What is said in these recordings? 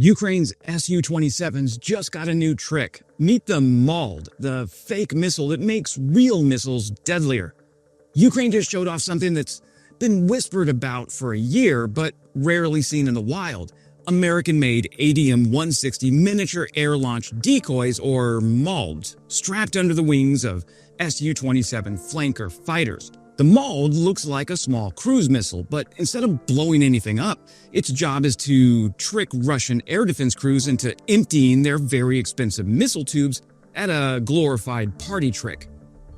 Ukraine's Su-27s just got a new trick. Meet the MALD, the fake missile that makes real missiles deadlier. Ukraine just showed off something that's been whispered about for a year, but rarely seen in the wild. American-made ADM-160 miniature air-launched decoys, or MALDs, strapped under the wings of Su-27 flanker fighters. The MALD looks like a small cruise missile, but instead of blowing anything up, its job is to trick Russian air defense crews into emptying their very expensive missile tubes at a glorified party trick.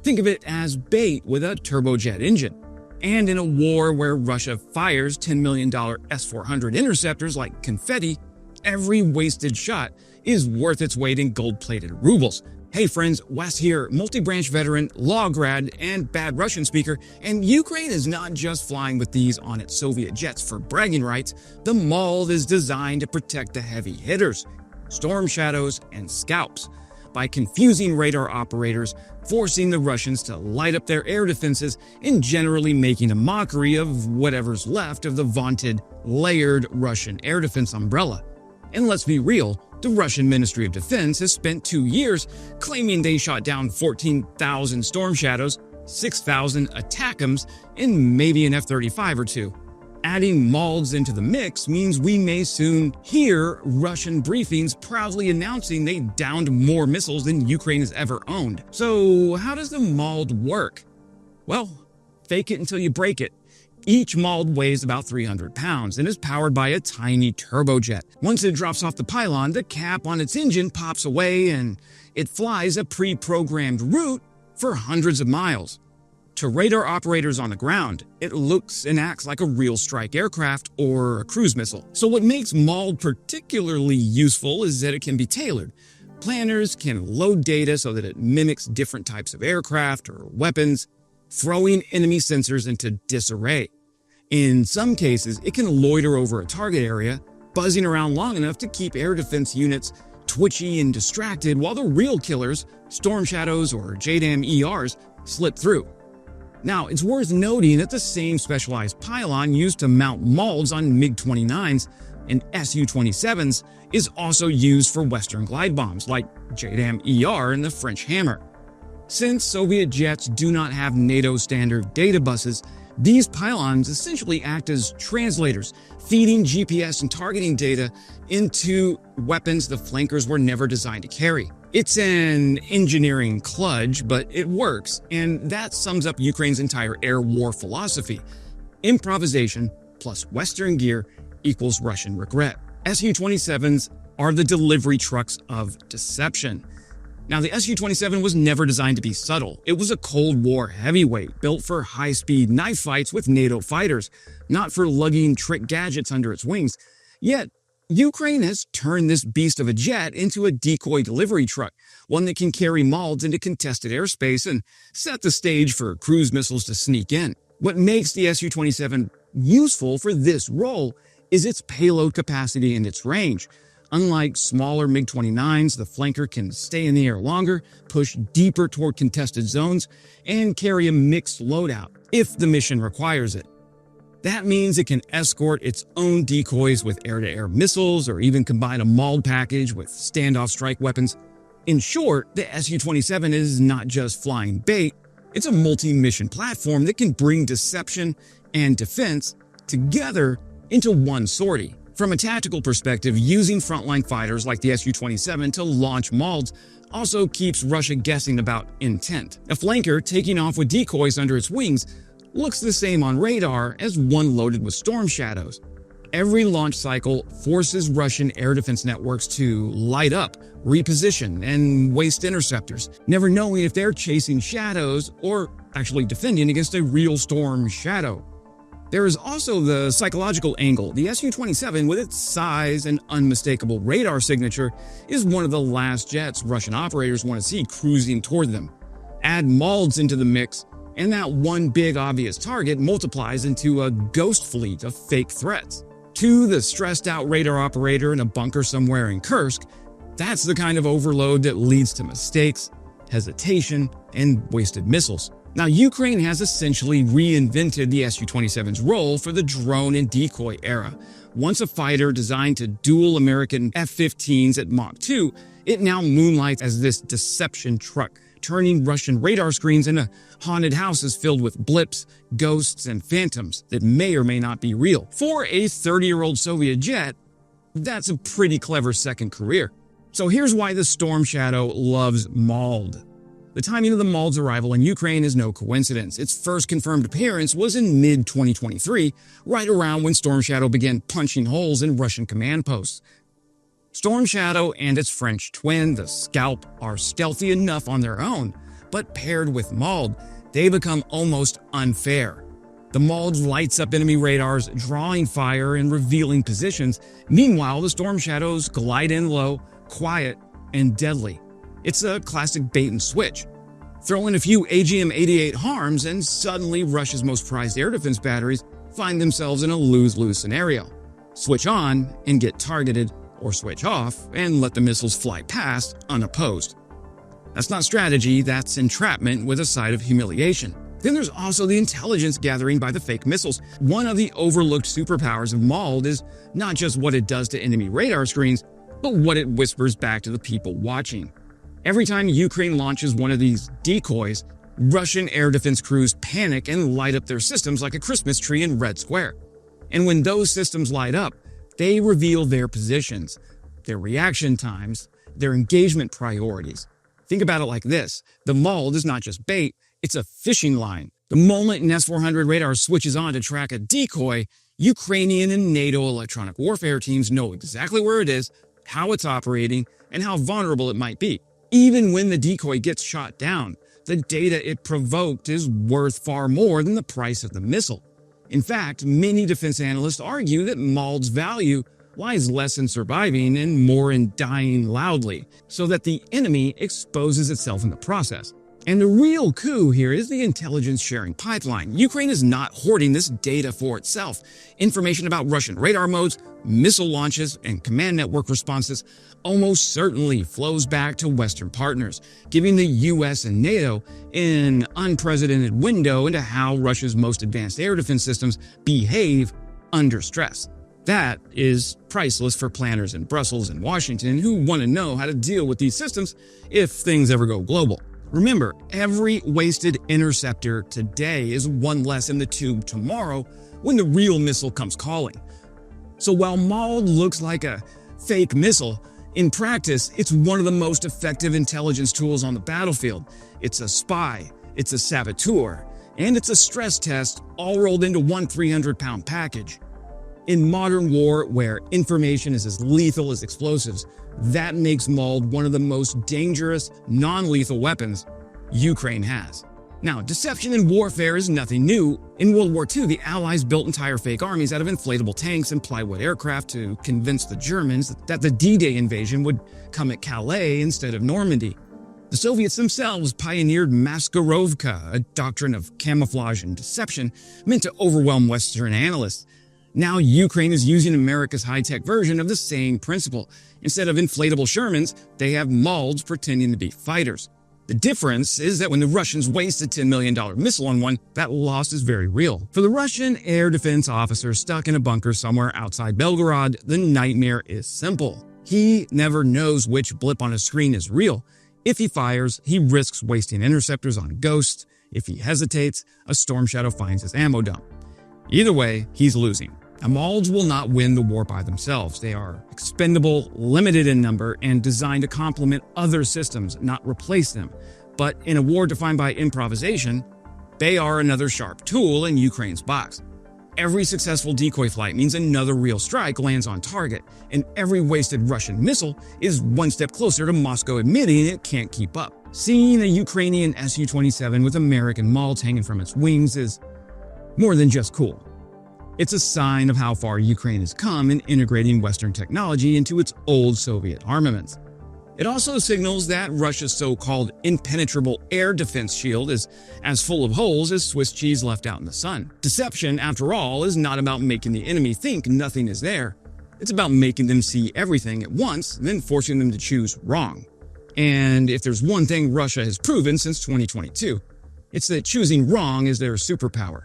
Think of it as bait with a turbojet engine. And in a war where Russia fires $10 million S-400 interceptors like confetti, every wasted shot is worth its weight in gold-plated rubles. Hey friends, Wes here, multi-branch veteran, law grad, and bad Russian speaker, and Ukraine is not just flying with these on its Soviet jets for bragging rights. The MALD is designed to protect the heavy hitters, storm shadows, and scalps, by confusing radar operators, forcing the Russians to light up their air defenses, and generally making a mockery of whatever's left of the vaunted, layered Russian air defense umbrella. And let's be real, the Russian Ministry of Defense has spent 2 years claiming they shot down 14,000 Storm Shadows, 6,000 ATACMS, and maybe an F-35 or two. Adding MALDs into the mix means we may soon hear Russian briefings proudly announcing they downed more missiles than Ukraine has ever owned. So how does the MALD work? Well, fake it until you break it. Each MALD weighs about 300 pounds and is powered by a tiny turbojet. Once it drops off the pylon, the cap on its engine pops away and it flies a pre-programmed route for hundreds of miles. To radar operators on the ground, it looks and acts like a real strike aircraft or a cruise missile. So what makes MALD particularly useful is that it can be tailored. Planners can load data so that it mimics different types of aircraft or weapons, throwing enemy sensors into disarray. In some cases, it can loiter over a target area, buzzing around long enough to keep air defense units twitchy and distracted while the real killers, Storm Shadows or JDAM-ERs, slip through. Now, it's worth noting that the same specialized pylon used to mount MALDs on MiG-29s and Su-27s is also used for Western glide bombs like JDAM-ER and the French Hammer. Since Soviet jets do not have NATO standard data buses, these pylons essentially act as translators, feeding GPS and targeting data into weapons the flankers were never designed to carry. It's an engineering kludge, but it works, and that sums up Ukraine's entire air war philosophy. Improvisation plus Western gear equals Russian regret. Su-27s are the delivery trucks of deception. Now, the Su-27 was never designed to be subtle. It was a Cold War heavyweight built for high-speed knife fights with NATO fighters, not for lugging trick gadgets under its wings. Yet, Ukraine has turned this beast of a jet into a decoy delivery truck, one that can carry MALDs into contested airspace and set the stage for cruise missiles to sneak in. What makes the Su-27 useful for this role is its payload capacity and its range. Unlike smaller MiG-29s, the flanker can stay in the air longer, push deeper toward contested zones, and carry a mixed loadout, if the mission requires it. That means it can escort its own decoys with air-to-air missiles, or even combine a MALD package with standoff strike weapons. In short, the Su-27 is not just flying bait, it's a multi-mission platform that can bring deception and defense together into one sortie. From a tactical perspective, using frontline fighters like the Su-27 to launch MALDs also keeps Russia guessing about intent. A flanker taking off with decoys under its wings looks the same on radar as one loaded with Storm Shadows. Every launch cycle forces Russian air defense networks to light up, reposition, and waste interceptors, never knowing if they're chasing shadows or actually defending against a real Storm Shadow. There is also the psychological angle. The Su-27, with its size and unmistakable radar signature, is one of the last jets Russian operators want to see cruising toward them. Add MALDs into the mix, and that one big obvious target multiplies into a ghost fleet of fake threats. To the stressed-out radar operator in a bunker somewhere in Kursk, that's the kind of overload that leads to mistakes, hesitation, and wasted missiles. Now, Ukraine has essentially reinvented the Su-27's role for the drone and decoy era. Once a fighter designed to duel American F-15s at Mach 2, it now moonlights as this deception truck, turning Russian radar screens into haunted houses filled with blips, ghosts, and phantoms that may or may not be real. For a 30-year-old Soviet jet, that's a pretty clever second career. So here's why the Storm Shadow loves MALD. The timing of the MALD's arrival in Ukraine is no coincidence. Its first confirmed appearance was in mid-2023, right around when Storm Shadow began punching holes in Russian command posts. Storm Shadow and its French twin, the Scalp, are stealthy enough on their own, but paired with MALD, they become almost unfair. The MALD lights up enemy radars, drawing fire and revealing positions. Meanwhile, the Storm Shadows glide in low, quiet, and deadly. It's a classic bait and switch. Throw in a few AGM-88 harms and suddenly Russia's most prized air defense batteries find themselves in a lose-lose scenario. Switch on and get targeted, or switch off and let the missiles fly past unopposed. That's not strategy, that's entrapment with a side of humiliation. Then there's also the intelligence gathering by the fake missiles. One of the overlooked superpowers of MALD is not just what it does to enemy radar screens, but what it whispers back to the people watching. Every time Ukraine launches one of these decoys, Russian air defense crews panic and light up their systems like a Christmas tree in Red Square. And when those systems light up, they reveal their positions, their reaction times, their engagement priorities. Think about it like this. The MALD is not just bait, it's a fishing line. The moment an S-400 radar switches on to track a decoy, Ukrainian and NATO electronic warfare teams know exactly where it is, how it's operating, and how vulnerable it might be. Even when the decoy gets shot down, the data it provoked is worth far more than the price of the missile. In fact, many defense analysts argue that MALD's value lies less in surviving and more in dying loudly, so that the enemy exposes itself in the process. And the real coup here is the intelligence sharing pipeline. Ukraine is not hoarding this data for itself. Information about Russian radar modes, missile launches, and command network responses almost certainly flows back to Western partners, giving the US and NATO an unprecedented window into how Russia's most advanced air defense systems behave under stress. That is priceless for planners in Brussels and Washington who want to know how to deal with these systems if things ever go global. Remember, every wasted interceptor today is one less in the tube tomorrow when the real missile comes calling. So while MALD looks like a fake missile, in practice, it's one of the most effective intelligence tools on the battlefield. It's a spy, it's a saboteur, and it's a stress test all rolled into one 300-pound package. In modern war, where information is as lethal as explosives, that makes MALD one of the most dangerous, non-lethal weapons Ukraine has. Now, deception in warfare is nothing new. In World War II, the Allies built entire fake armies out of inflatable tanks and plywood aircraft to convince the Germans that the D-Day invasion would come at Calais instead of Normandy. The Soviets themselves pioneered Maskirovka, a doctrine of camouflage and deception meant to overwhelm Western analysts. Now Ukraine is using America's high-tech version of the same principle. Instead of inflatable Shermans, they have MALDs pretending to be fighters. The difference is that when the Russians waste a $10 million missile on one, that loss is very real. For the Russian air defense officer stuck in a bunker somewhere outside Belgorod, the nightmare is simple. He never knows which blip on a screen is real. If he fires, he risks wasting interceptors on ghosts. If he hesitates, a Storm Shadow finds his ammo dump. Either way, he's losing. MALDs will not win the war by themselves. They are expendable, limited in number, and designed to complement other systems, not replace them. But in a war defined by improvisation, they are another sharp tool in Ukraine's box. Every successful decoy flight means another real strike lands on target, and every wasted Russian missile is one step closer to Moscow admitting it can't keep up. Seeing a Ukrainian Su-27 with American MALDs hanging from its wings is more than just cool. It's a sign of how far Ukraine has come in integrating Western technology into its old Soviet armaments. It also signals that Russia's so-called impenetrable air defense shield is as full of holes as Swiss cheese left out in the sun. Deception, after all, is not about making the enemy think nothing is there. It's about making them see everything at once, then forcing them to choose wrong. And if there's one thing Russia has proven since 2022, It's that choosing wrong is their superpower.